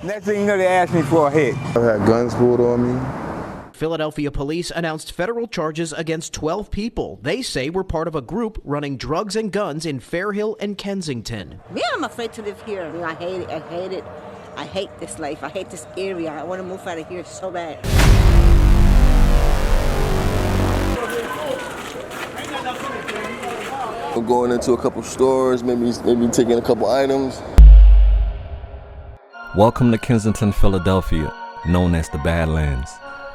Next thing you know, they asked me for a hit. I've had guns pulled on me. Philadelphia police announced federal charges against 12 people they say were part of a group running drugs and guns in Fairhill and Kensington. Man, I'm afraid to live here. I hate it. I hate it. I hate this life. I hate this area. I want to move out of here so bad. I'm going into a couple stores, maybe taking a couple items. Welcome to Kensington, Philadelphia, known as the Badlands.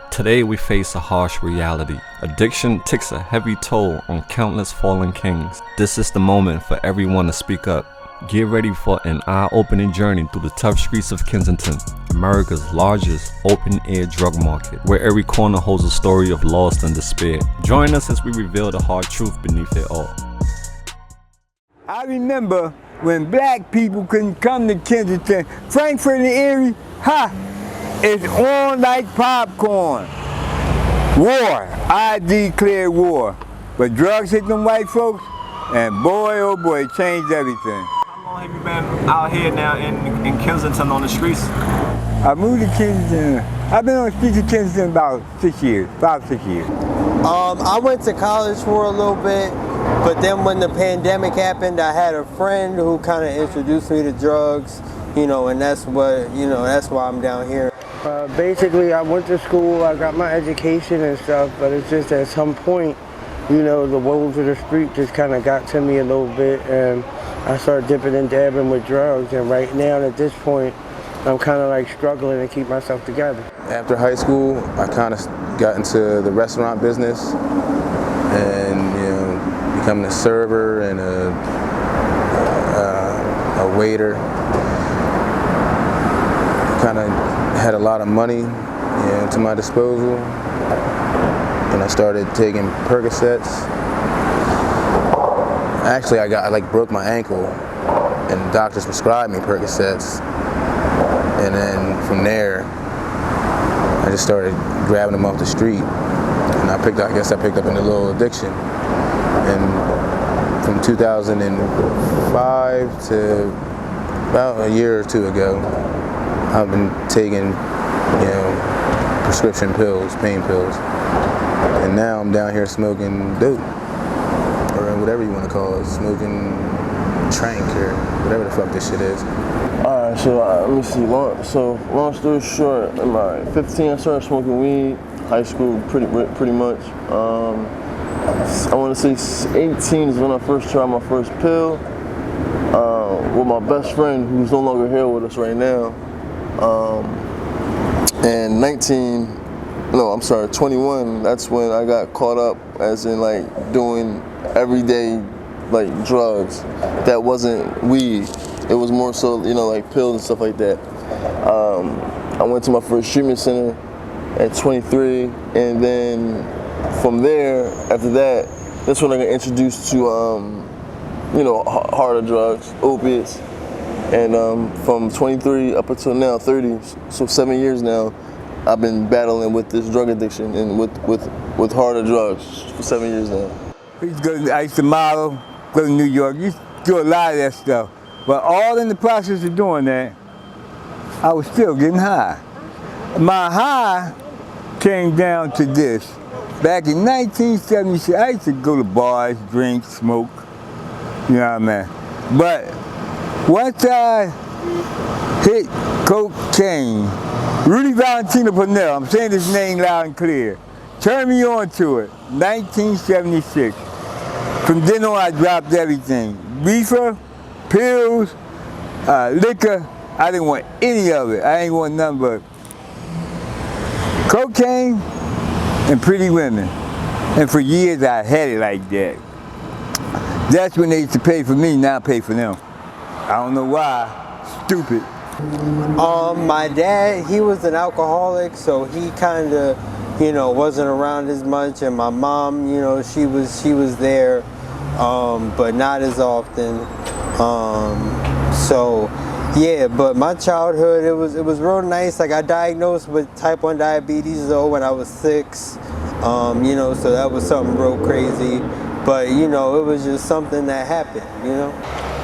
Today we face a harsh reality. Addiction takes a heavy toll on countless fallen kings. This is the moment for everyone to speak up. Get ready for an eye-opening journey through the tough streets of Kensington, America's largest open-air drug market, where every corner holds a story of loss and despair. Join us as we reveal the hard truth beneath it all. I remember when black people couldn't come to Kensington. Frankfurt and Erie, it's on like popcorn. War, I declare war. But drugs hit them white folks, and boy, oh boy, it changed everything. How long have you been out here now in Kensington on the streets? I moved to Kensington. I've been on the streets of Kensington about 6 years, I went to college for a little bit, but then when the pandemic happened, I had a friend who kind of introduced me to drugs, and that's why I'm down here. Basically, I went to school, I got my education and stuff, but it's just at some point, the woes of the street just kind of got to me a little bit, and I started dipping and dabbing with drugs, and right now at this point, I'm kind of like struggling to keep myself together. After high school, I kind of got into the restaurant business and, becoming a server and a waiter. Kind of had a lot of money, to my disposal, and I started taking Percocets. Actually, I broke my ankle, and the doctors prescribed me Percocets, and then from there, I just started grabbing them off the street, and I picked up a little addiction, and from 2005 to about a year or two ago, I've been taking, prescription pills, pain pills, and now I'm down here smoking dope, or whatever you want to call it, smoking trank or whatever the fuck this shit is. Alright, so let me see. Long story short, in my 15, I started smoking weed. High school, pretty much. I want to say 18 is when I first tried my first pill. With my best friend, who's no longer here with us right now. And 21, that's when I got caught up as in doing everyday drugs that wasn't weed. It was more so, pills and stuff like that. I went to my first treatment center at 23, and then from there, after that, that's when I got introduced to, harder drugs, opiates. And from 23 up until now, 30, so 7 years now, I've been battling with this drug addiction and with harder drugs for 7 years now. I used to model, go to New York, used to do a lot of that stuff. But all in the process of doing that, I was still getting high. My high came down to this. Back in 1976, I used to go to bars, drink, smoke, you know what I mean? But once I hit cocaine, Rudy Valentino Purnell, I'm saying his name loud and clear, turned me on to it, 1976. From then on, I dropped everything. Reefer, pills, liquor, I didn't want any of it. I ain't want nothing but cocaine and pretty women. And for years, I had it like that. That's when they used to pay for me, now pay for them. I don't know why, stupid. My dad, he was an alcoholic, so he kind of, wasn't around as much, and my mom, she was there, but not as often. But my childhood, it was real nice. I got diagnosed with type 1 diabetes though when I was 6, so that was something real crazy. But you know, it was just something that happened, you know.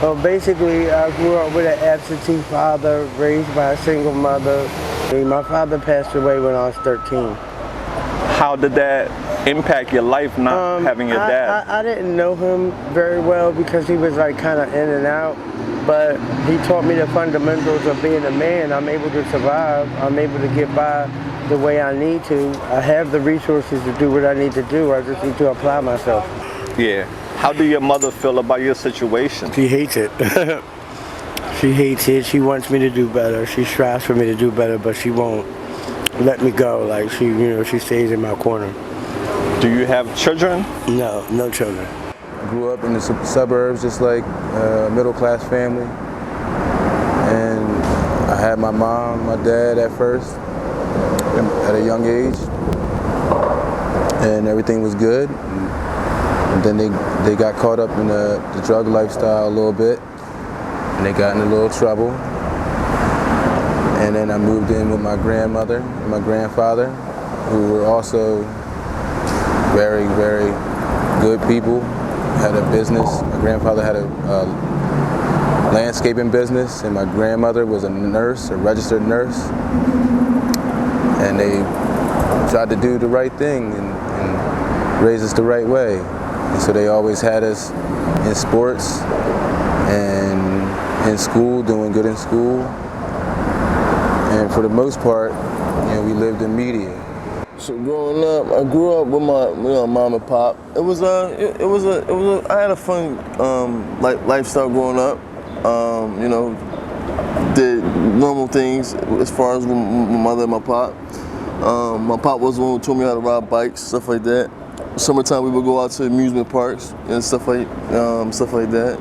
Well, basically, I grew up with an absentee father, raised by a single mother. My father passed away when I was 13. How did that impact your life, not having your dad? I didn't know him very well because he was like kind of in and out, but he taught me the fundamentals of being a man. I'm able to survive. I'm able to get by the way I need to. I have the resources to do what I need to do. I just need to apply myself. Yeah. How do your mother feel about your situation? She hates it. She hates it. She wants me to do better. She strives for me to do better, but she won't let me go. Like she stays in my corner. Do you have children? No, no children. I grew up in the suburbs, just like a middle-class family. And I had my mom, my dad at first, at a young age. And everything was good. And then they got caught up in the drug lifestyle a little bit. And they got in a little trouble. And then I moved in with my grandmother and my grandfather, who were also very, very good people. Had a business. My grandfather had a landscaping business, and my grandmother was a nurse, a registered nurse. And they tried to do the right thing and raise us the right way. And so they always had us in sports and in school, doing good in school. And for the most part, we lived in media. So growing up, I grew up with my mom and pop. I had a fun lifestyle growing up. Did normal things as far as with my mother and my pop. My pop was the one who taught me how to ride bikes, stuff like that. Summertime we would go out to amusement parks and stuff like that.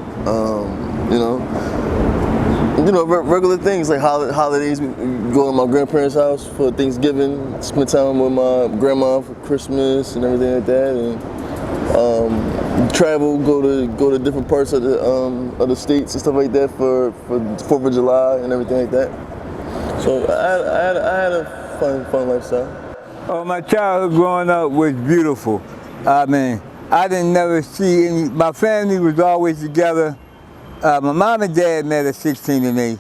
Regular things like holidays. We go to my grandparents' house for Thanksgiving, spend time with my grandma for Christmas and everything like that, and travel, go to different parts of the states and stuff like that for 4th of July and everything like that. So I had a fun lifestyle. Oh, my childhood growing up was beautiful. I mean, I didn't never see any. My family was always together. My mom and dad met at 16 and they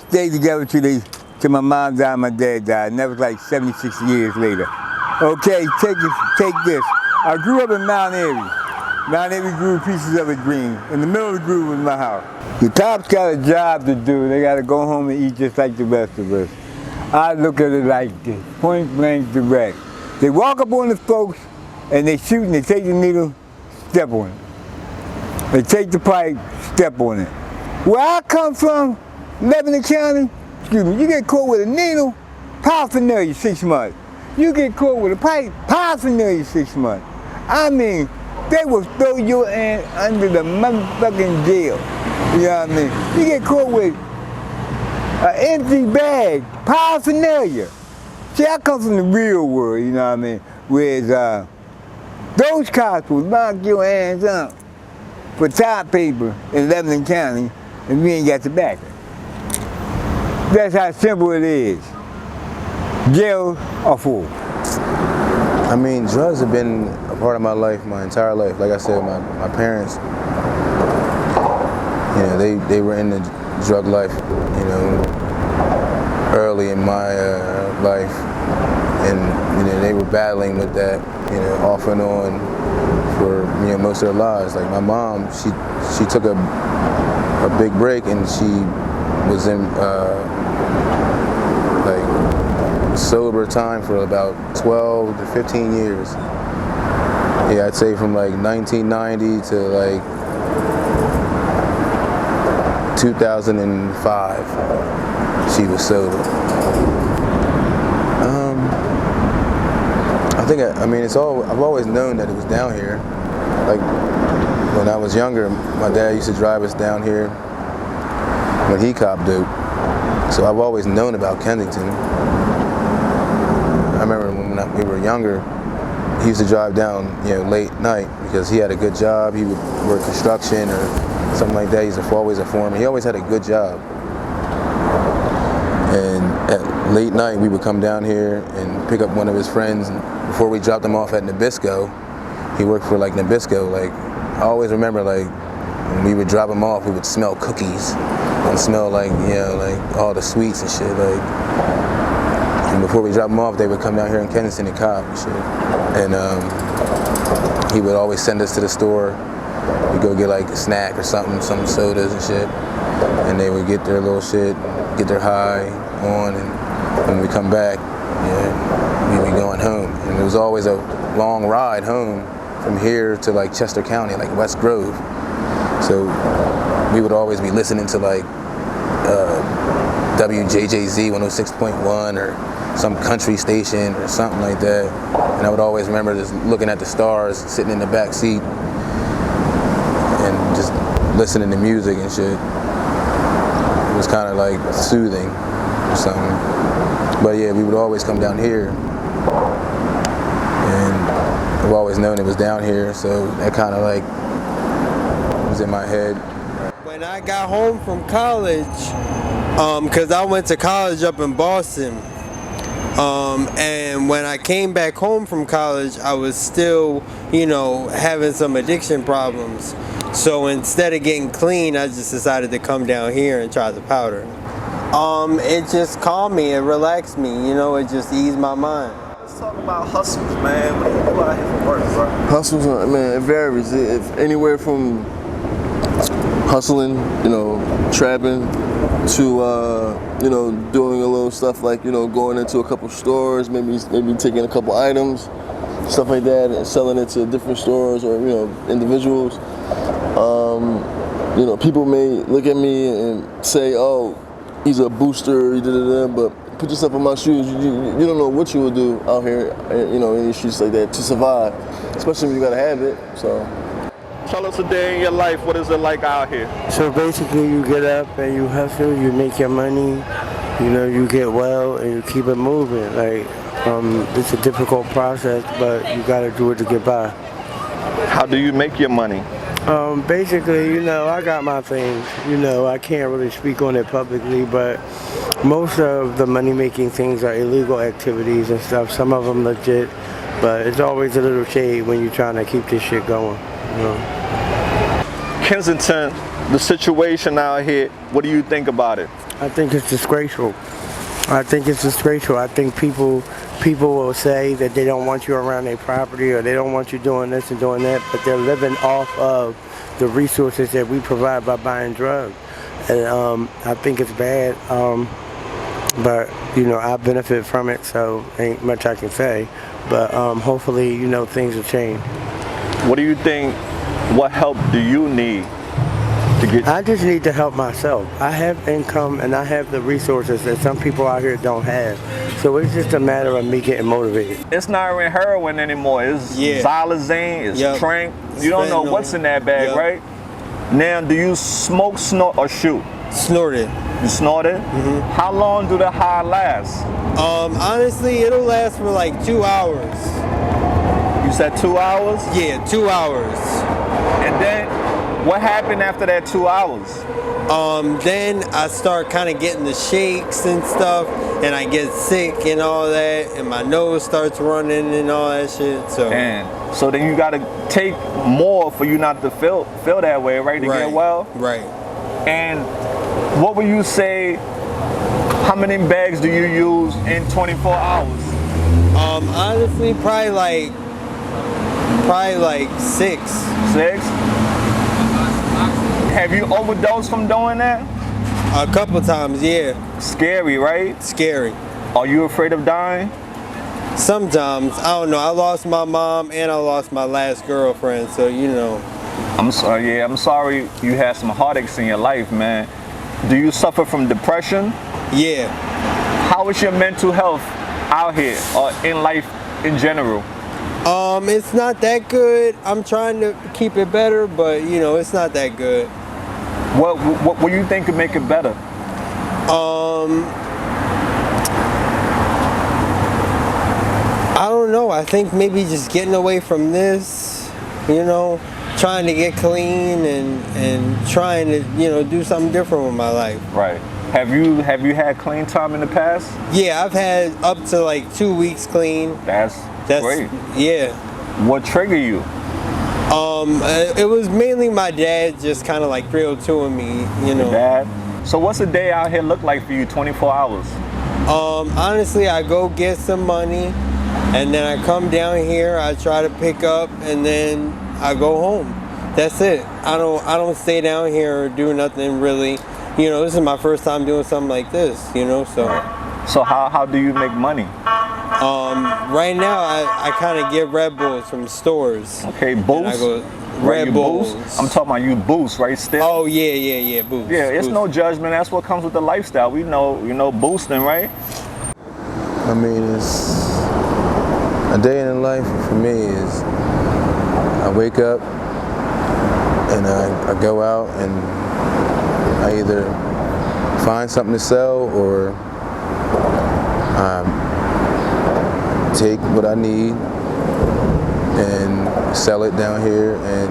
stayed together till my mom died and my dad died. And that was like 76 years later. Okay, take this. I grew up in Mount Airy. Mount Airy grew pieces of a dream. In the middle of the groove was my house. The cops got a job to do. They got to go home and eat just like the rest of us. I look at it like this, point blank direct. They walk up on the folks and they shoot and they take the needle, step on it. They take the pipe, step on it. Where I come from, Lebanon County, you get caught with a needle, paraphernalia 6 months. You get caught with a pipe, paraphernalia 6 months. I mean, they will throw your ass under the motherfucking jail. You know what I mean? You get caught with an empty bag, paraphernalia. See, I come from the real world, you know what I mean? Whereas those cops will lock your ass up for top paper in Lebanon County, and we ain't got tobacco. That's how simple it is. Jail or fool. I mean, drugs have been a part of my life, my entire life. Like I said, my parents, they were in the drug life, early in my life, and they were battling with that, off and on for most of their lives. Like my mom, she took a big break and she was in sober time for about 12 to 15 years. Yeah, I'd say from like 1990 to like 2005, she was sober. I've always known that it was down here. Like when I was younger, my dad used to drive us down here when he copped dope. So I've always known about Kensington. I remember when we were younger, he used to drive down, late night because he had a good job. He would work construction or something like that. He's always a foreman. He always had a good job. And at late night, we would come down here and pick up one of his friends. And before we dropped him off at Nabisco, he worked for like Nabisco. Like I always remember like when we would drop him off, we would smell cookies and smell like, you know, like all the sweets and shit. Like, and before we drop him off, they would come down here in Kensington and cop and shit. And he would always send us to the store. We'd go get like a snack or something, some sodas and shit. And they would get their little shit, get their high on, and when we come back, yeah, we'd be going home. And it was always a long ride home from here to like Chester County, like West Grove. So we would always be listening to like WJJZ 106.1 or some country station or something like that. And I would always remember just looking at the stars, sitting in the back seat and just listening to music and shit. It was kind of like soothing or something. But yeah, we would always come down here. And I've always known it was down here, so that kind of like was in my head. When I got home from college, because I went to college up in Boston, and when I came back home from college, I was still, you know, having some addiction problems. So instead of getting clean, I just decided to come down here and try the powder. It just calmed me, it relaxed me, you know, it just eased my mind. Let's talk about hustles, man. What do you do out here for work, bro? Hustles, man, it varies. If anywhere from hustling, you know, trapping, to you know, doing a little stuff like, you know, going into a couple stores, maybe taking a couple items, stuff like that, and selling it to different stores or, you know, individuals. You know, people may look at me and say, "Oh, he's a booster," but put yourself in my shoes. You don't know what you will do out here, you know, in the streets like that to survive, especially when you gotta have it. So. Tell us a day in your life. What is it like out here? So basically you get up and you hustle, you make your money, you know, you get well and you keep it moving. Like, it's a difficult process, but you gotta do it to get by. How do you make your money? Basically, you know, I got my things. You know, I can't really speak on it publicly, but most of the money-making things are illegal activities and stuff. Some of them legit, but it's always a little shade when you're trying to keep this shit going. You know? Kensington, the situation out here, what do you think about it? I think it's disgraceful. I think people will say that they don't want you around their property or they don't want you doing this and doing that, but they're living off of the resources that we provide by buying drugs. And I think it's bad, but you know, I benefit from it, so ain't much I can say. But hopefully, you know, things will change. What do you think, what help do you need? I just need to help myself. I have income and I have the resources that some people out here don't have. So it's just a matter of me getting motivated. It's not even heroin anymore. It's xylazine, it's trank. You don't know what's in that bag, right? Now, do you smoke, snort, or shoot? Snort it. You snort it? Mm-hmm. How long do the high last? Honestly, it'll last for like 2 hours. You said 2 hours? Yeah, 2 hours. And then, what happened after that 2 hours? Then I start kind of getting the shakes and stuff, and I get sick and all that, and my nose starts running and all that shit. So. And so then you gotta take more for you not to feel that way, right? To get well. Right. And what would you say? How many bags do you use in 24 hours? Honestly, probably like 6. 6? Have you overdosed from doing that? A couple times, yeah. Scary, right? Scary. Are you afraid of dying? Sometimes. I don't know. I lost my mom and I lost my last girlfriend, so you know. I'm sorry you had some heartaches in your life, man. Do you suffer from depression? Yeah. How is your mental health out here or in life in general? It's not that good. I'm trying to keep it better, but you know, it's not that good. What do you think could make it better? I don't know. I think maybe just getting away from this, you know, trying to get clean and trying to, you know, do something different with my life. Right. Have you had clean time in the past? Yeah, I've had up to like 2 weeks clean. That's great. Yeah. What triggered you? It was mainly my dad just kind of like thrilled to me, you know. Your dad? So what's a day out here look like for you, 24 hours? Honestly, I go get some money, and then I come down here, I try to pick up, and then I go home. That's it. I don't stay down here or do nothing really. You know, this is my first time doing something like this, you know, so. So how do you make money? Right now, I kind of get Red Bulls from stores. Okay, Boost? Red Bulls. Boost? I'm talking about you Boost, right? Still? Oh, yeah, Boost. Yeah, it's Boost. no judgment. That's what comes with the lifestyle. We know, you know, boosting, right? I mean, it's a day in the life for me is I wake up and I go out and I either find something to sell or take what I need and sell it down here and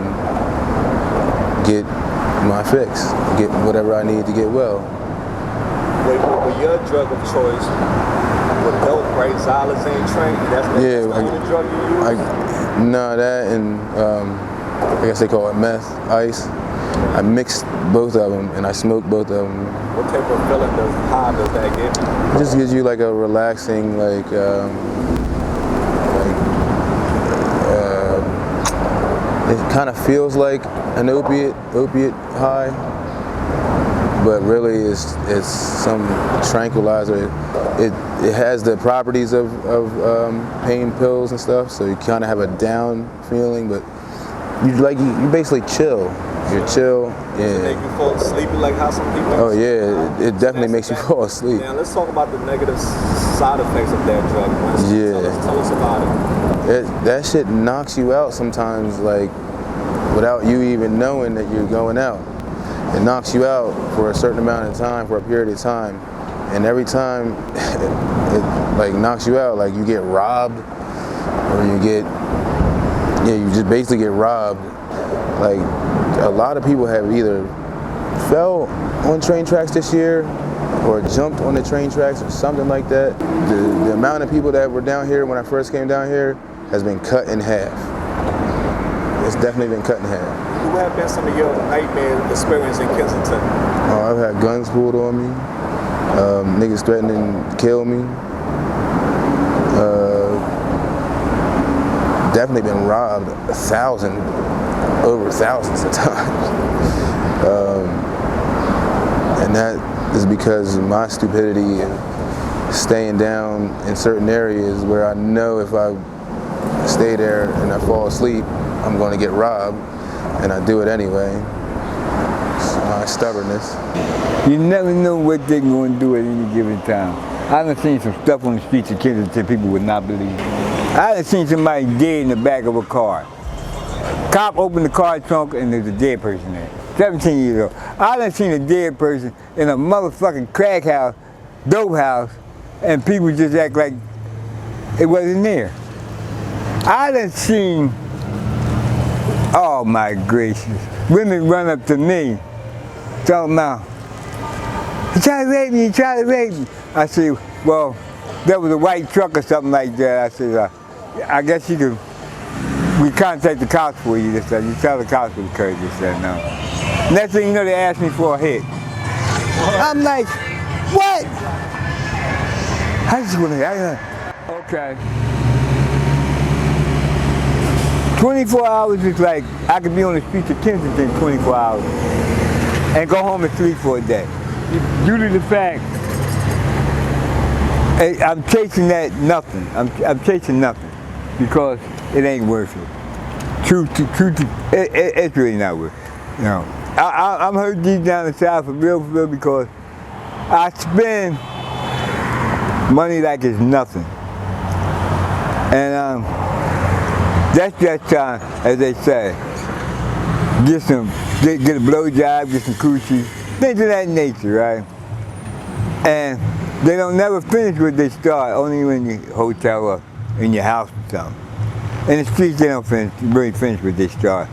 get my fix, get whatever I need to get well. With your drug of choice, with dope, right? Xylazine, Trank, that's the only drug you use? No, that and I guess they call it meth, ice. I mixed both of them and I smoked both of them. What type of feeling high does that give you? It just gives you like a relaxing, it kind of feels like an opiate high, but really it's some tranquilizer. It has the properties of pain pills and stuff, so you kind of have a down feeling, but you basically chill. You're chill. Yeah. Does it make you fall asleep like how some people? Oh yeah, it definitely makes you fall asleep. Now let's talk about the negative side effects of that drug. Tell us about it. That shit knocks you out sometimes, like without you even knowing that you're going out. It knocks you out for a certain amount of time, for a period of time, and every time it like knocks you out, like you get robbed, or you just basically get robbed. Like a lot of people have either fell on train tracks this year or jumped on the train tracks or something like that. The amount of people that were down here when I first came down here has been cut in half. It's definitely been cut in half. Who have been some of your nightmare experience in Kensington? I've had guns pulled on me, niggas threatening to kill me. Definitely been robbed over thousands of times. And that is because of my stupidity and staying down in certain areas where I know if I stay there and I fall asleep, I'm going to get robbed, and I do it anyway. It's my stubbornness. You never know what they're going to do at any given time. I done seen some stuff on the streets of Kensington people would not believe. I done seen somebody dead in the back of a car. Cop opened the car trunk and there's a dead person there. 17 years old. I done seen a dead person in a motherfucking crack house, dope house, and people just act like it wasn't there. I done seen, oh my gracious, women run up to me talking about, he tried to rape me, he tried to rape me. I said, well, there was a white truck or something like that. I said, I guess you could, we contact the cops for you this time. You tell the cops what occurred this time. No. Next thing you know, they asked me for a hit. I'm like, what? I just want to, okay. 24 hours is like, I could be on the streets of Kensington 24 hours and go home at 3 for a day. Due to the fact, I'm chasing that nothing. I'm chasing nothing because it ain't worth it. Truth, it's really not worth it. You know, I'm hurt deep down inside for real because I spend money like it's nothing. And that's just as they say, get a blowjob, get some coochie, things of that nature, right? And they don't never finish what they start, only when you hotel or in your house or something. In the streets, they don't really finish what they start.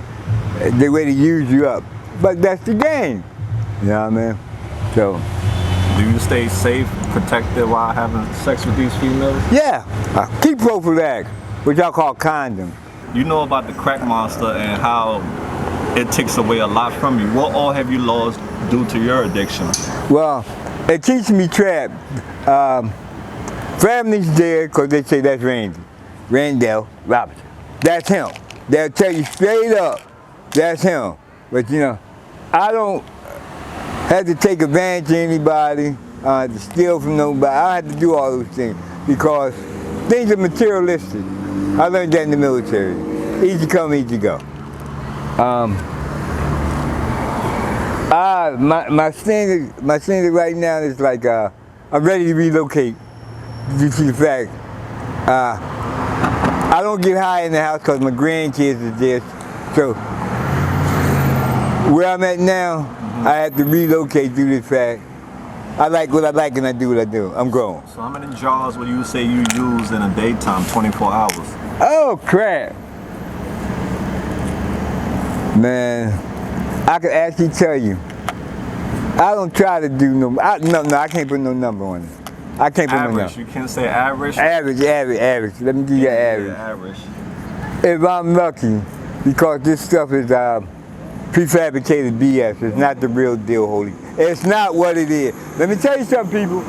They way to use you up. But that's the game. You know what I mean? So. Do you stay safe, protected while having sex with these females? Yeah. Keep prophylactic, which I call condom. you know about the crack monster and how it takes away a lot from you. What all have you lost due to your addiction? Well, it keeps me trapped. Family's dead because they say that's Randall Robinson. That's him. They'll tell you straight up, that's him. But you know, I don't have to take advantage of anybody, to steal from nobody. I don't have to do all those things because things are materialistic. I learned that in the military. Easy come, easy go. My standard right now is like I'm ready to relocate due to the fact I don't get high in the house because my grandkids are there. So where I'm at now, I have to relocate due to the fact I like what I like and I do what I do. I'm grown. So how many jars would you say you use in a daytime, 24 hours? Oh crap. Man, I can actually tell you. I don't try to do no, I can't put no number on it. I can't put average. no number. You can't say average? Average. Let me give you an average. If I'm lucky, because this stuff is prefabricated BS. It's not the real deal, Holy. It's not what it is. Let me tell you something, people.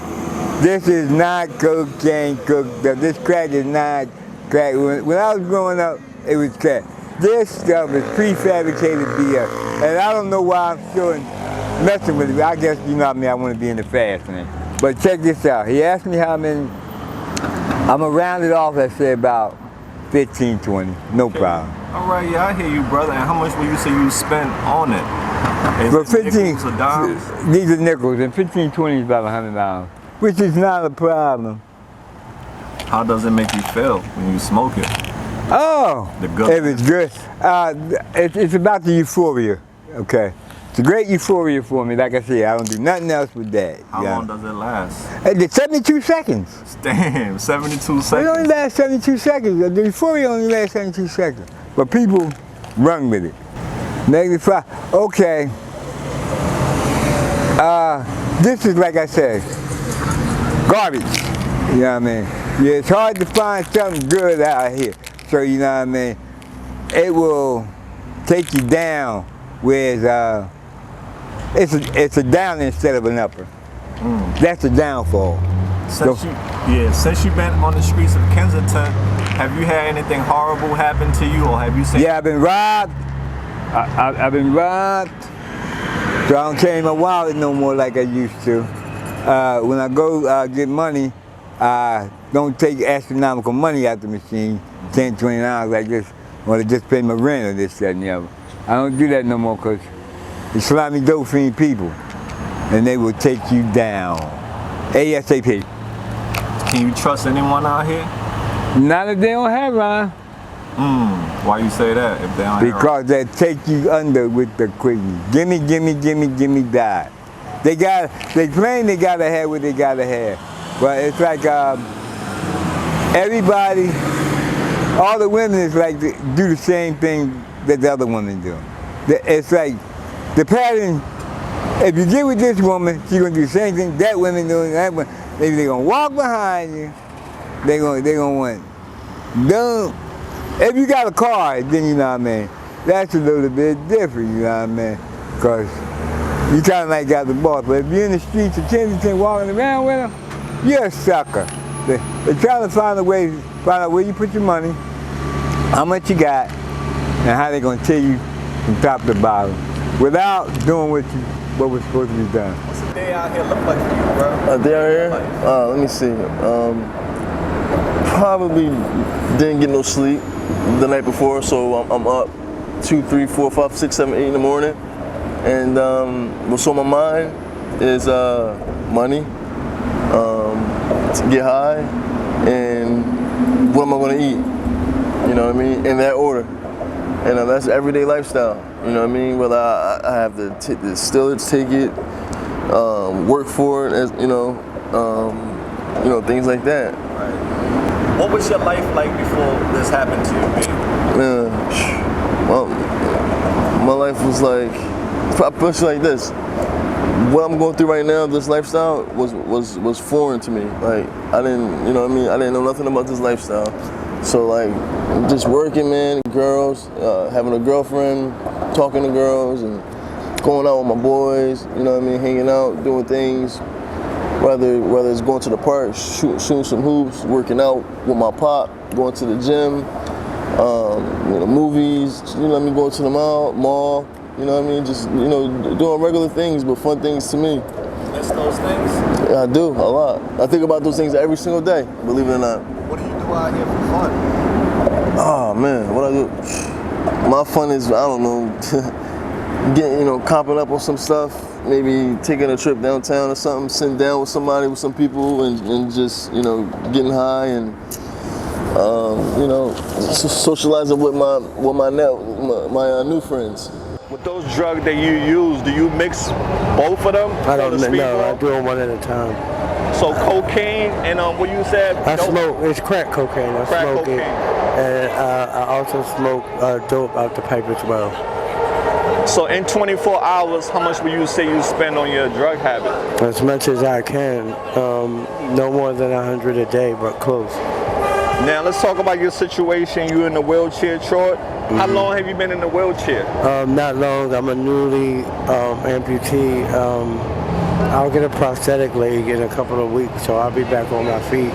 This is not cocaine cooked up. This crack is not crack. When I was growing up, it was crack. This stuff is prefabricated BS. And I don't know why I'm still messing with it. I guess, you know what I mean, I want to be in the fast lane. But check this out. He asked me how many. I'm going to round it off, let's say about 15, 20. No problem. All right, yeah, I hear you, brother. And how much will you say you spent on it? Is But 15, nickels or dimes? These are nickels, and 15, 20 is about $100, which is not a problem. How does it make you feel when you smoke it? Oh, if it's good. It's about the euphoria, okay? It's a great euphoria for me. Like I said, I don't do nothing else with that. How long does it last? It's 72 seconds. Damn, 72 seconds. It only lasts 72 seconds. The euphoria only lasts 72 seconds. But people run with it. -5. Okay. This is, like I said, garbage. You know what I mean? Yeah, it's hard to find something good out here. So, you know what I mean? It will take you down, whereas it's a down instead of an upper. That's a downfall. Since you've been on the streets of Kensington, have you had anything horrible happen to you, or have you seen? Yeah, I've been robbed. I've been robbed. So I don't carry my wallet no more like I used to. When I go get money, I don't take astronomical money out the machine, $10, $20 like this, or to just pay my rent or this, that, and the other. I don't do that no more because it's slimy dope fiend people, and they will take you down ASAP. Can you trust anyone out here? Not if they don't have Ron. Why you say that if they don't have Because they take you under with the quickie. Gimme, die. They claim they gotta have what they gotta have. But it's like everybody, all the women is like do the same thing that the other women do. It's like the pattern. If you get with this woman, she's gonna do the same thing that woman doing. That one, maybe they're gonna walk behind you. They gonna want. Don't. If you got a car, then you know what I mean. That's a little bit different, you know what I mean, because you kind of like got the boss. But if you're in the streets of Kensington walking around with them, you're a sucker. They're trying to find out where you put your money, how much you got, and how they're gonna tell you from top to bottom, without doing what was supposed to be done. What's a day out here look like for you, bro? A day out here? Let me see. Probably didn't get no sleep the night before, so I'm up 2, 3, 4, 5, 6, 7, 8 in the morning. And what's on my mind is money, to get high, and what am I gonna eat? You know what I mean? In that order. And that's everyday lifestyle. You know what I mean? Whether I have to still take it, work for it, as you know, things like that. Right. What was your life like before this happened to you, baby? Well, my life was like, especially like this. What I'm going through right now, this lifestyle was foreign to me. Like I didn't, you know what I mean? I didn't know nothing about this lifestyle. So like, just working, man, girls, having a girlfriend, talking to girls, and going out with my boys, you know what I mean, hanging out, doing things, whether it's going to the park, shooting some hoops, working out with my pop, going to the gym, movies, you know what I mean, going to the mall, you know what I mean, just, doing regular things, but fun things to me. Miss those things? Yeah, I do, a lot. I think about those things every single day, believe it or not. What do you do out here for fun? Oh man, what I do? My fun is, I don't know, getting, copping up on some stuff, maybe taking a trip downtown or something, sitting down with somebody, with some people, and just, getting high and, socializing with my new friends. With those drugs that you use, do you mix both of them? I don't know. I do them one at a time. So cocaine and what you said? I smoke. It's crack cocaine. I crack smoke cocaine. it, and I also smoke dope out the pipe as well. So in 24 hours, how much would you say you spend on your drug habit? As much as I can. No more than 100 a day, but close. Now let's talk about your situation. You in the wheelchair, Troy. How long have you been in the wheelchair? Not long. I'm a newly amputee. I'll get a prosthetic leg in a couple of weeks, so I'll be back on my feet.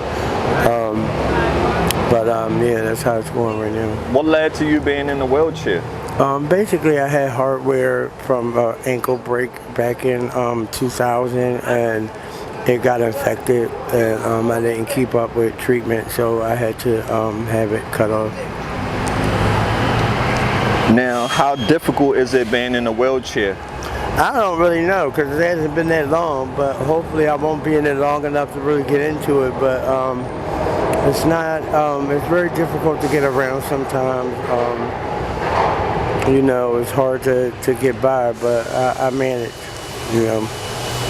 Yeah, that's how it's going right now. What led to you being in the wheelchair? Basically, I had hardware from ankle break back in 2000, and it got infected, and I didn't keep up with treatment, so I had to have it cut off. Now, how difficult is it being in a wheelchair? I don't really know, because it hasn't been that long, but hopefully I won't be in it long enough to really get into it, but it's not, it's very difficult to get around sometimes. It's hard to get by, but I manage,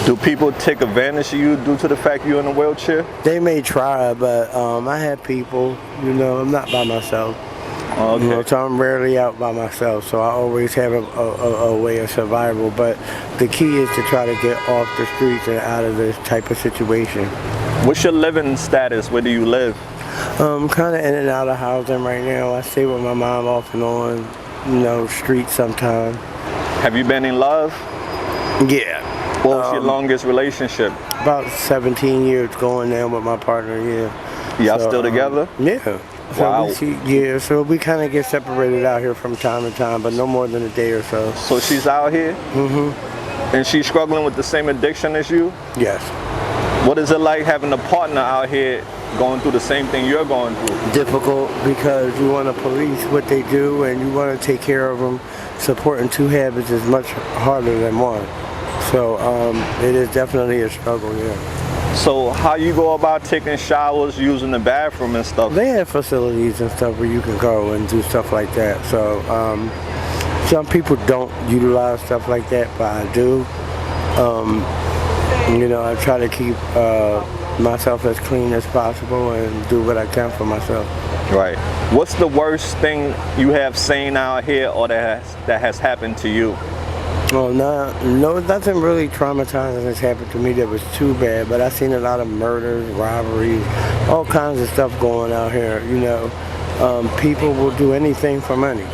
Do people take advantage of you due to the fact you're in a wheelchair? They may try, but I have people, I'm not by myself. Okay. So I'm rarely out by myself, so I always have a way of survival. But the key is to try to get off the streets and out of this type of situation. What's your living status? Where do you live? Kind of in and out of housing right now. I stay with my mom off and on, streets sometimes. Have you been in love? Yeah. What was your longest relationship? About 17 years going now with my partner, yeah. Y'all still together? Yeah. Wow. So we kind of get separated out here from time to time, but no more than a day or so. So she's out here? Mm-hmm. And she's struggling with the same addiction as you? Yes. What is it like having a partner out here going through the same thing you're going through? Difficult, because you want to police what they do and you want to take care of them. Supporting two habits is much harder than one. So it is definitely a struggle, yeah. So how you go about taking showers, using the bathroom and stuff? They have facilities and stuff where you can go and do stuff like that. So some people don't utilize stuff like that, but I do. I try to keep myself as clean as possible and do what I can for myself. Right. What's the worst thing you have seen out here or that has happened to you? Well, nothing really traumatizing has happened to me that was too bad, but I've seen a lot of murders, robberies, all kinds of stuff going out here, People will do anything for money.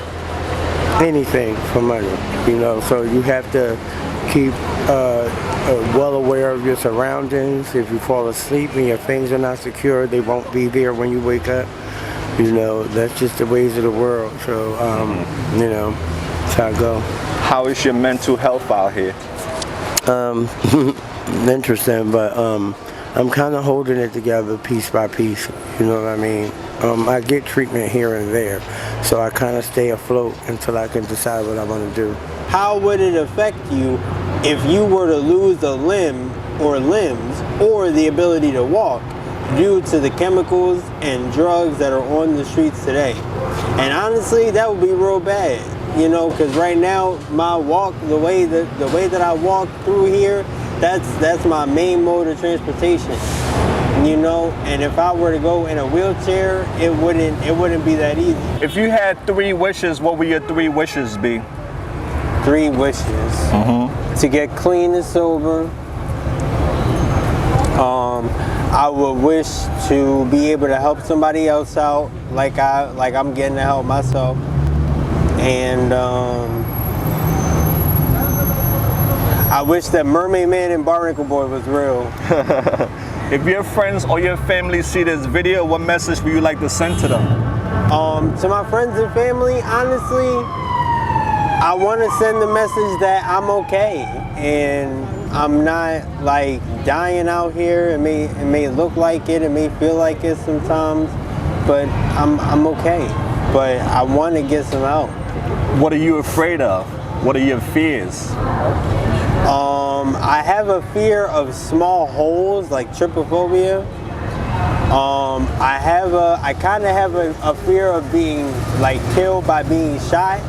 Anything for money, so you have to keep well aware of your surroundings. If you fall asleep and your things are not secure, they won't be there when you wake up. That's just the ways of the world, so, that's how I go. How is your mental health out here? Interesting, but I'm kind of holding it together piece by piece, you know what I mean? I get treatment here and there, so I kind of stay afloat until I can decide what I want to do. How would it affect you if you were to lose a limb or limbs or the ability to walk due to the chemicals and drugs that are on the streets today? And honestly, that would be real bad. Because right now my walk, the way that I walk through here, that's my main mode of transportation. And if I were to go in a wheelchair, it wouldn't be that easy. If you had 3 wishes, what would your 3 wishes be? 3 wishes. Mm-hmm. To get clean and sober, I would wish to be able to help somebody else out like I'm getting to help myself. And I wish that Mermaid Man and Barnacle Boy was real. If your friends or your family see this video, what message would you like to send to them? To my friends and family, honestly, I want to send the message that I'm okay and I'm not like dying out here. It may look like it may feel like it sometimes, but I'm okay. But I want to get some help. What are you afraid of? What are your fears? I have a fear of small holes, like trypophobia. I kind of have a fear of being like killed by being shot.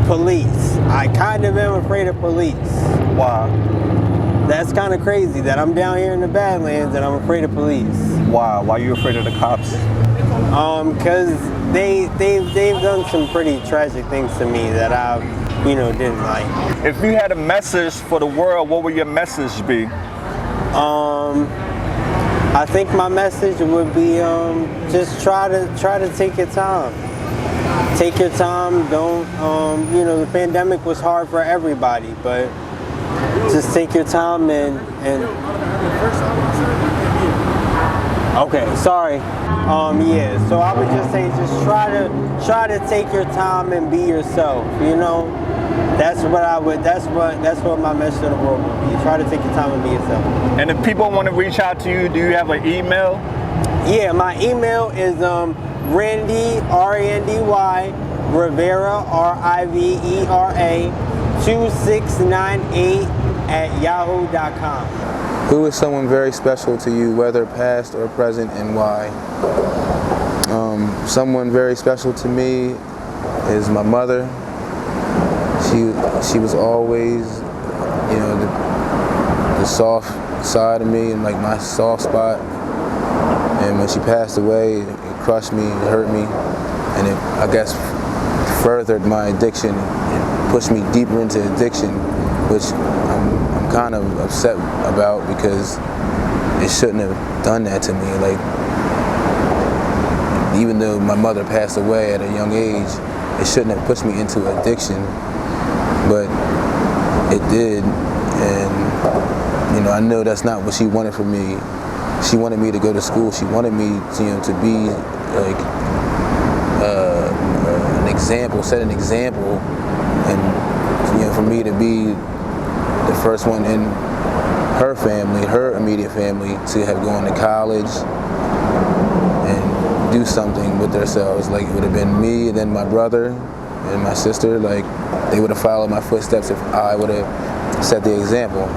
Police. I kind of am afraid of police. Why? That's kind of crazy that I'm down here in the Badlands and I'm afraid of police. Why? Why are you afraid of the cops? Because they've done some pretty tragic things to me that I, didn't like. If you had a message for the world, what would your message be? I think my message would be just try to take your time. Take your time. Don't the pandemic was hard for everybody, but just take your time and okay, sorry. So I would just say just try to take your time and be yourself, That's what my message to the world would be. Try to take your time and be yourself. And if people want to reach out to you, do you have an email? Yeah, my email is Randy, R-A-N-D-Y, Rivera, R-I-V-E-R-A, 2698 @yahoo.com. Who is someone very special to you, whether past or present, and why? Someone very special to me is my mother. She was always, the soft side of me and like my soft spot. And when she passed away, it crushed me, it hurt me, and it, I guess, furthered my addiction. It pushed me deeper into addiction, which I'm kind of upset about because it shouldn't have done that to me. Like, even though my mother passed away at a young age, it shouldn't have pushed me into addiction, but it did. And I know that's not what she wanted for me. She wanted me to go to school. She wanted me to be like an example, set an example, and for me to be the first one in her family, her immediate family, to have gone to college and do something with themselves. Like, it would have been me and then my brother and my sister. Like, they would have followed my footsteps if I would have set the example.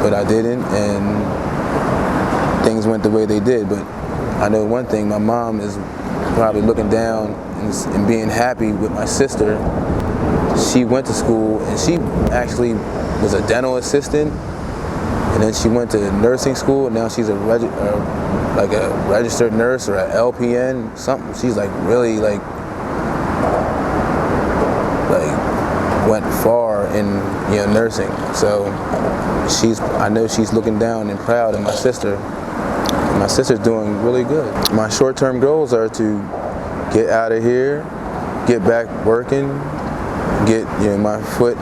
But I didn't, and things went the way they did. But I know one thing, my mom is probably looking down and being happy with my sister. She went to school and she actually was a dental assistant, and then she went to nursing school, and now she's a registered nurse or an LPN, something. She's like really like went far in nursing. So I know she's looking down and proud of my sister. My sister's doing really good. My short-term goals are to get out of here, get back working, get my foot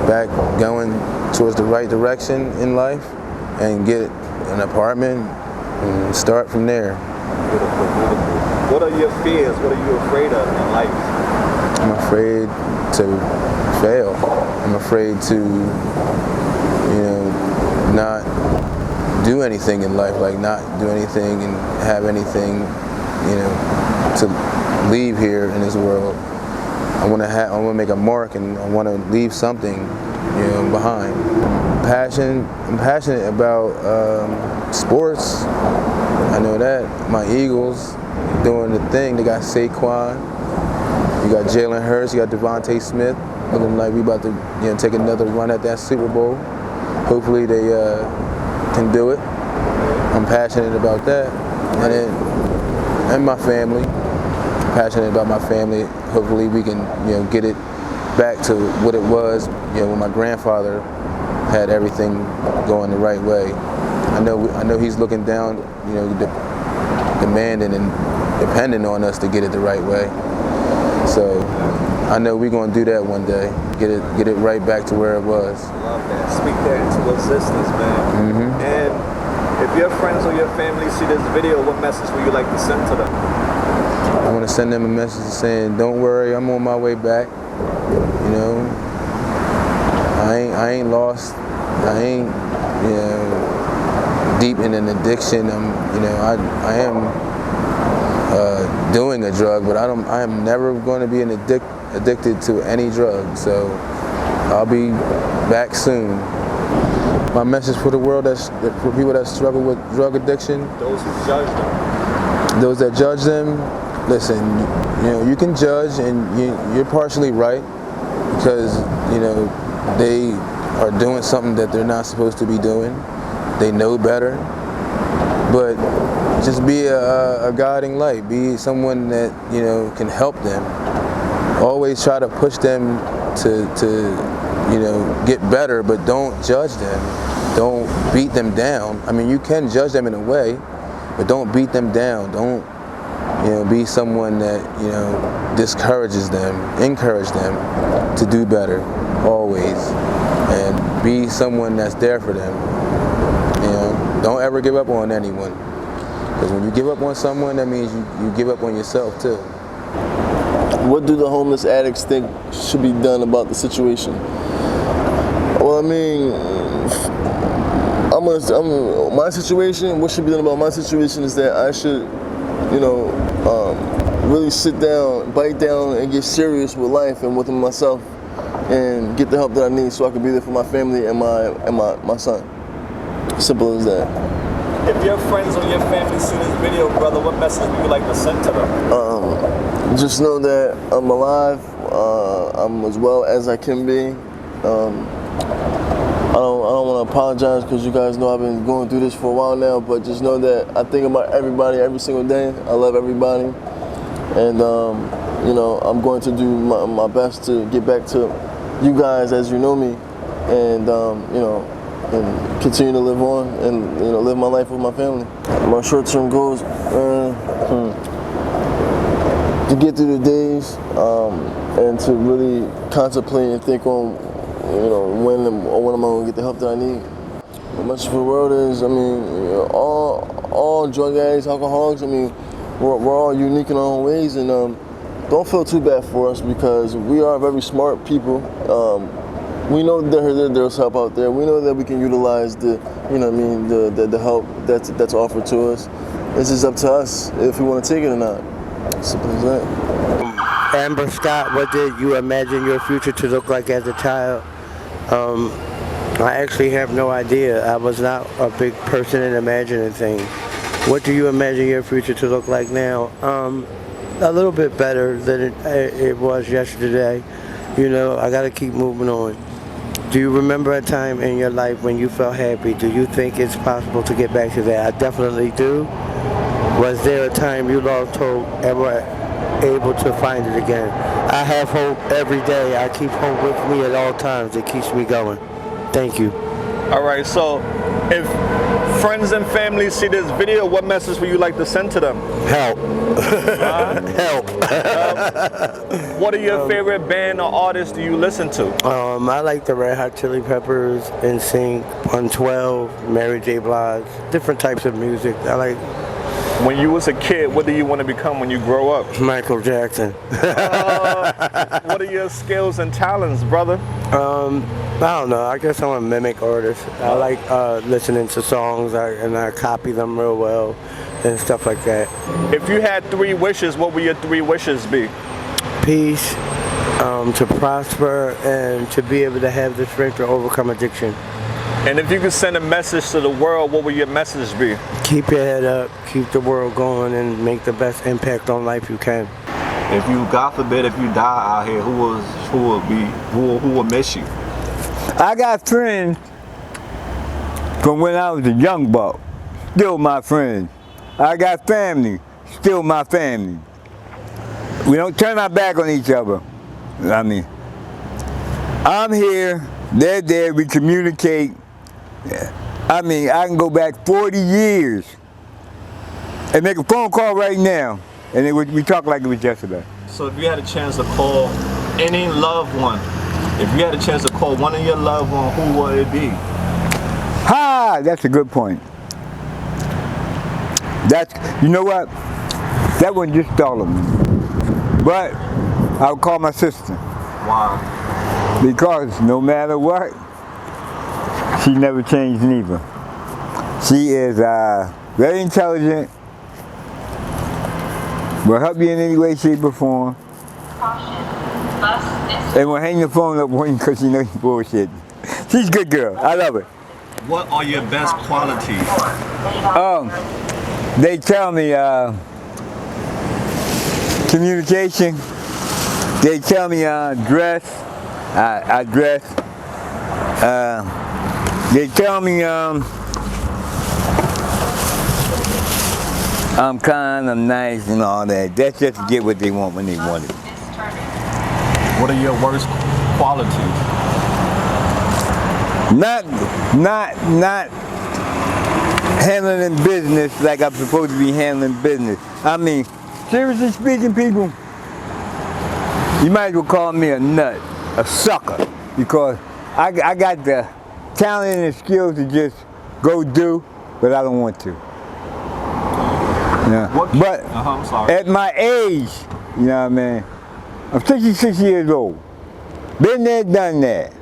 back going towards the right direction in life, and get an apartment and start from there. What are your fears? What are you afraid of in life? I'm afraid to fail. I'm afraid to not do anything in life, like not do anything and have anything, to leave here in this world. I want to make a mark, and I want to leave something, behind. I'm passionate about sports. I know that. My Eagles doing the thing. They got Saquon. You got Jalen Hurts. You got Devontae Smith. Looking like we about to take another run at that Super Bowl. Hopefully they can do it. I'm passionate about that. And my family. Passionate about my family. Hopefully we can get it back to what it was, when my grandfather had everything going the right way. I know he's looking down, demanding and depending on us to get it the right way. So I know we're gonna do that one day. Get it right back to where it was. Love that. Speak that into existence, man. Mm-hmm. And if your friends or your family see this video, what message would you like to send to them? I want to send them a message saying, don't worry, I'm on my way back. I ain't lost. I ain't, deep in an addiction. I am doing a drug, but I am never going to be addicted to any drug. So I'll be back soon. My message for the world, for people that struggle with drug addiction, those who judge them, those that judge them, listen, you can judge and you're partially right because, they are doing something that they're not supposed to be doing. They know better. But just be a guiding light. Be someone that, can help them. Always try to push them to get better, but don't judge them. Don't beat them down. I mean, you can judge them in a way, but don't beat them down. Don't, be someone that, discourages them, encourage them to do better, always. And be someone that's there for them. Don't ever give up on anyone. Because when you give up on someone, that means you give up on yourself too. What do the homeless addicts think should be done about the situation? Well, I mean, my situation, what should be done about my situation is that I should, really sit down, bite down, and get serious with life and with myself, and get the help that I need so I can be there for my family and my son. Simple as that. If your friends or your family see this video, brother, what message would you like to send to them? Just know that I'm alive. I'm as well as I can be. I don't want to apologize because you guys know I've been going through this for a while now, but just know that I think about everybody every single day. I love everybody. And, I'm going to do my best to get back to you guys as you know me and, and continue to live on and, live my life with my family. My short-term goals, to get through the days and to really contemplate and think on, when am I going to get the help that I need. The message for the world is, all drug addicts, alcoholics, we're all unique in our own ways, and don't feel too bad for us because we are very smart people. We know that there's help out there. We know that we can utilize the help that's offered to us. It's just up to us if we want to take it or not. Simple as that. Amber Scott, what did you imagine your future to look like as a child? I actually have no idea. I was not a big person in imagining things. What do you imagine your future to look like now? A little bit better than it was yesterday. I got to keep moving on. Do you remember a time in your life when you felt happy? Do you think it's possible to get back to that? I definitely do. Was there a time you lost hope and were able to find it again? I have hope every day. I keep hope with me at all times. It keeps me going. Thank you. All right, so if friends and family see this video, what message would you like to send to them? Help. Help. What are your favorite band or artists do you listen to? I like the Red Hot Chili Peppers, NSYNC, 112, Mary J. Blige, different types of music. I like. When you was a kid, what do you want to become when you grow up? Michael Jackson. What are your skills and talents, brother? I don't know. I guess I'm a mimic artist. I like listening to songs and I copy them real well and stuff like that. If you had 3 wishes, what would your 3 wishes be? Peace, to prosper, and to be able to have the strength to overcome addiction. And if you could send a message to the world, what would your message be? Keep your head up, keep the world going, and make the best impact on life you can. If you, God forbid, if you die out here, who will miss you? I got friends from when I was a young buck, still my friends. I got family, still my family. We don't turn our back on each other. I'm here, they're there, we communicate. I mean, I can go back 40 years and make a phone call right now, and we talk like it was yesterday. So if you had a chance to call any loved one, if you had a chance to call one of your loved ones, who would it be? Ha! That's a good point. You know what? That one just startled me. But I'll call my sister. Why? Because no matter what, she never changed neither. She is very intelligent, will help you in any way, shape, or form. And will hang the phone up on you because she knows you bullshit. She's a good girl. I love her. What are your best qualities? They tell me communication. They tell me dress. I dress. They tell me I'm kind, I'm nice, and all that. That's just to get what they want when they want it. What are your worst qualities? Not handling business like I'm supposed to be handling business. I mean, seriously speaking, people, you might as well call me a nut, a sucker, because I got the talent and the skills to just go do, but I don't want to. Yeah. But I'm sorry. at my age, you know what I mean, I'm 66 years old. Been there, done that.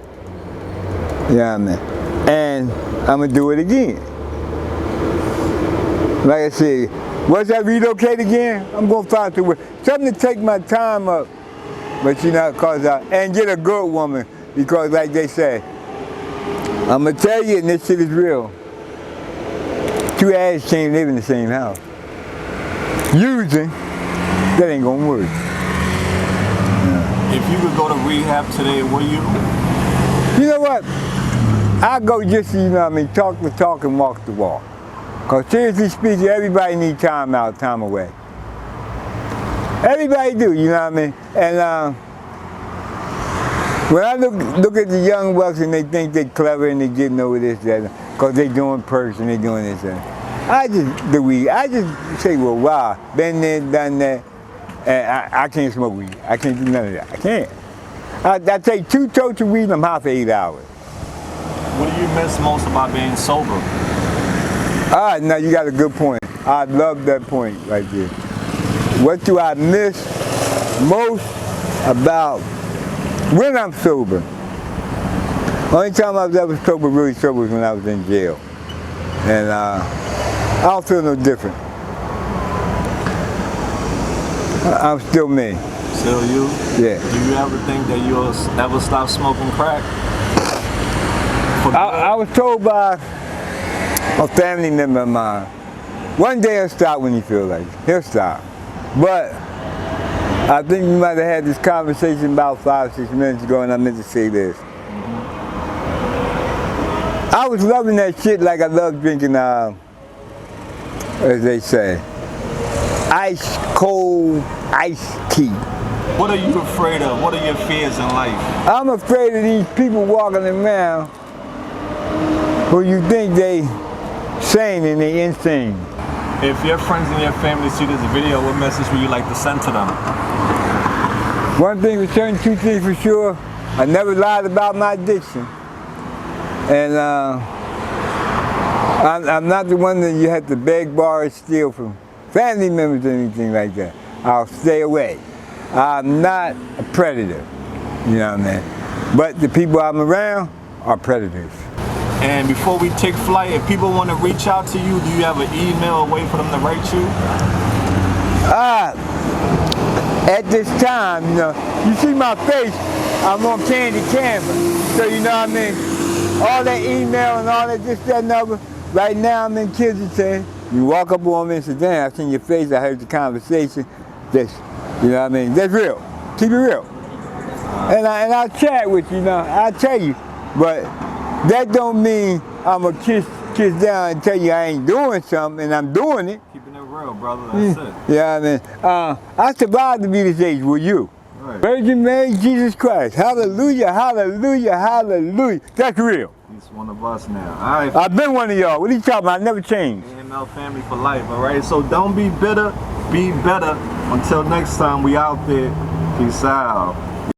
You know what I mean? And I'm going to do it again. Like I said, once I relocate again, I'm going to find something to take my time up. But you know, and get a good woman. Because like they say, I'm going to tell you, and this shit is real, two ass can't live in the same house. Using, that ain't going to work. If you could go to rehab today, would you? You know what? I go just, you know what I mean, talk the talk and walk the walk. Because seriously speaking, everybody needs time out, time away. Everybody do, you know what I mean? And when I look at the young bucks and they think they're clever and they're getting over this, that, because they're doing perks and they're doing this, that. I just say, well, wow, been there, done that, and I can't smoke weed. I can't do none of that. I can't. I take 2 totes of weed and I'm high for 8 hours. What do you miss most about being sober? Now you got a good point. I love that point right there. What do I miss most about when I'm sober? Only time I was ever sober, really sober, was when I was in jail. And I don't feel no different. I'm still me. Still you? Yeah. Do you ever think that you'll ever stop smoking crack? I was told by a family member of mine, one day he'll stop when he feels like it. He'll stop. But I think we might have had this conversation about 5-6 minutes ago, and I meant to say this. I was loving that shit like I love drinking, as they say, ice cold iced tea. What are you afraid of? What are your fears in life? I'm afraid of these people walking around who you think they sane and they insane. If your friends and your family see this video, what message would you like to send to them? One thing for certain, 2 things for sure. I never lied about my addiction. And I'm not the one that you have to beg, borrow, steal from family members or anything like that. I'll stay away. I'm not a predator, you know what I mean? But the people I'm around are predators. And before we take flight, if people want to reach out to you, do you have an email, a way for them to write you? At this time, you know, you see my face, I'm on Candy Canvas. So you know what I mean? All that email and all that, this, that, and other. Right now I'm in Kensington. You walk up on me and say, damn, I've seen your face, I heard the conversation. This, you know what I mean? That's real. Keep it real. And I'll chat with you, you know, I'll tell you. But that don't mean I'm going to kiss down and tell you I ain't doing something, and I'm doing it. Keeping it real, brother, that's it. Yeah, I mean, I survived to be this age with you. Right. Virgin Mary, Jesus Christ. Hallelujah, hallelujah, hallelujah. That's real. He's one of us now. All right. I've been one of y'all. What are you talking about? I never changed. AML family for life, all right? So don't be bitter, be better. Until next time, we out there. Peace out.